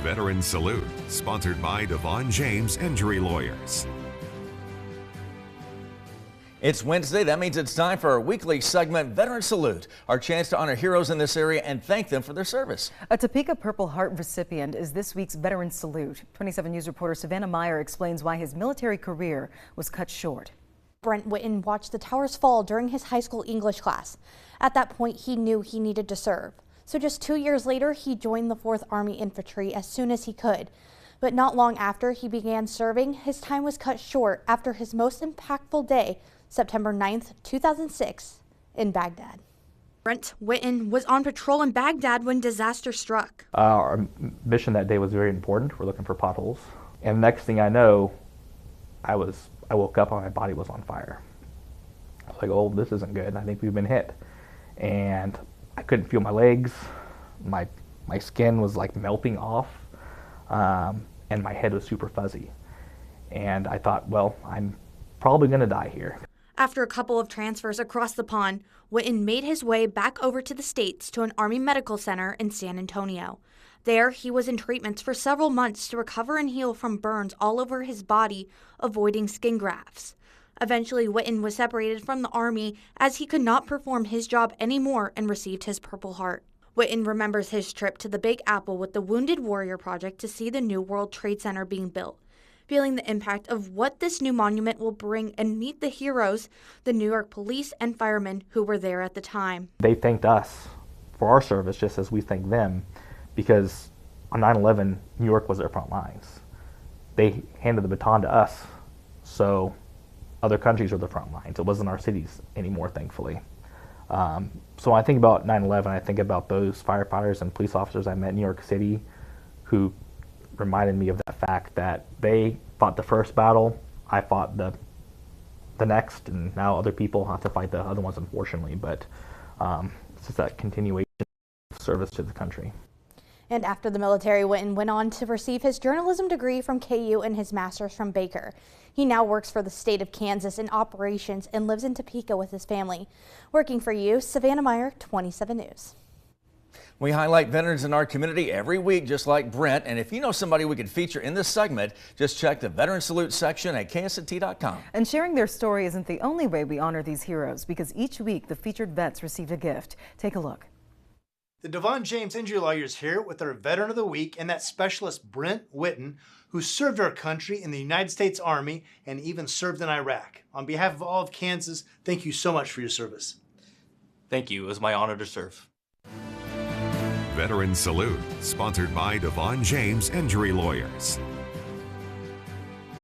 Veteran Salute, sponsored by Devon James Injury Lawyers. It's Wednesday. That means it's time for our weekly segment, Veteran Salute, our chance to honor heroes in this area and thank them for their service. A Topeka Purple Heart recipient is this week's Veteran Salute. 27 News reporter Savannah Meyer explains why his military career was cut short. Brent Witten watched the towers fall during his high school English class. At that point, he knew he needed to serve. So just 2 years later, he joined the 4th Army Infantry as soon as he could. But not long after he began serving, his time was cut short after his most impactful day, September 9th, 2006, in Baghdad. Brent Witten was on patrol in Baghdad when disaster struck. Our mission that day was very important. We're looking for potholes. And the next thing I know, I woke up and my body was on fire. I was like, oh, this isn't good. I think we've been hit. And I couldn't feel my legs. My skin was like melting off. And my head was super fuzzy. And I thought, well, I'm probably going to die here. After a couple of transfers across the pond, Witten made his way back over to the States to an Army medical center in San Antonio. There, he was in treatments for several months to recover and heal from burns all over his body, avoiding skin grafts. Eventually, Witten was separated from the Army as he could not perform his job anymore and received his Purple Heart. Witten remembers his trip to the Big Apple with the Wounded Warrior Project to see the new World Trade Center being built, feeling the impact of what this new monument will bring and meet the heroes, the New York police and firemen who were there at the time. They thanked us for our service just as we thanked them, because on 9/11, New York was their front lines. They handed the baton to us, so other countries were the front lines. It wasn't our cities anymore, thankfully. So when I think about 9/11, I think about those firefighters and police officers I met in New York City who reminded me of that fact that they fought the first battle, I fought the next, and now other people have to fight the other ones, unfortunately. But it's just that continuation of service to the country. And after the military, Witten went on to receive his journalism degree from KU and his master's from Baker. He now works for the state of Kansas in operations and lives in Topeka with his family. Working for you, Savannah Meyer, 27 News. We highlight veterans in our community every week, just like Brent. And if you know somebody we could feature in this segment, just check the Veteran Salute section at KSNT.com. And sharing their story isn't the only way we honor these heroes, because each week the featured vets receive a gift. Take a look. The Devon James Injury Lawyers here with our Veteran of the Week, and that specialist Brent Witten, who served our country in the United States Army and even served in Iraq. On behalf of all of Kansas, thank you so much for your service. Thank you. It was my honor to serve. Veteran Salute, sponsored by Devon James Injury Lawyers.